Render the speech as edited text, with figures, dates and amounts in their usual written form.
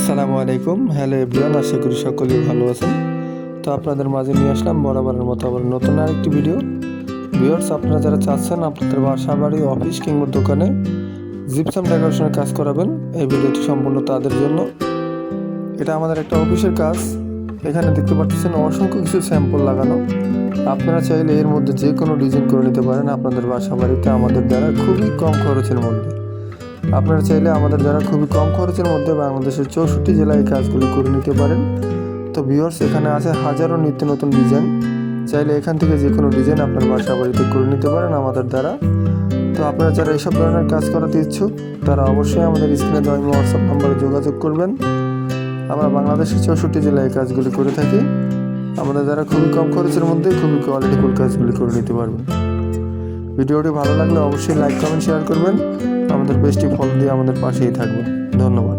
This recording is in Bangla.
আসসালামু আলাইকুম। হ্যালো এভরিওয়ান, আশা করি সকলেই ভালো আছেন। তো আপনাদের মাঝে নিয়ে আসলাম বরাবরের মতো আবার নতুন আরেকটি ভিডিও। ভিউয়ার্স, আপনারা যারা চাচ্ছেন আপনাদের বাসা বাড়ি অফিস কিংবা দোকানে জিপসাম ডেকোরেশনের কাজ করাবেন, এই ভিডিওটি সম্পূর্ণ তাদের জন্য। এটা আমাদের একটা অফিসের কাজ। এখানে দেখতে পাচ্ছেন অসংখ্য কিছু স্যাম্পল লাগানো। আপনারা চাইলে এর মধ্যে যে কোনো ডিজাইন করে নিতে পারেন আপনাদের বাসা বাড়িতে আমাদের দ্বারা খুবই কম খরচের মধ্যে। আপনারা চাইলে আমাদের দ্বারা খুবই কম খরচের মধ্যে বাংলাদেশের 64 জেলায় এই কাজগুলি করে নিতে পারেন। তো ভিউয়ার্স, এখানে আছে হাজারো নিত্য নতুন ডিজাইন। চাইলে এখান থেকে যে কোনো ডিজাইন আপনার বাসা বাড়িতে করে নিতে পারেন আমাদের দ্বারা। তো আপনারা যারা এইসব ধরনের কাজ করাতে ইচ্ছুক তারা অবশ্যই আমাদের স্ক্রিনে দেওয়া হোয়াটসঅ্যাপ নম্বরে যোগাযোগ করবেন। আমরা বাংলাদেশের 64 জেলায় এই কাজগুলি করে থাকি। আমাদের দ্বারা খুবই কম খরচের মধ্যে খুবই কোয়ালিটিফুল কাজগুলি করে নিতে পারবেন। ভিডিওটি ভালো লাগলে অবশ্যই লাইক কমেন্ট শেয়ার করবেন। আমাদের পেজটি ফলো দিয়ে আমাদের পাশেই থাকবেন। ধন্যবাদ।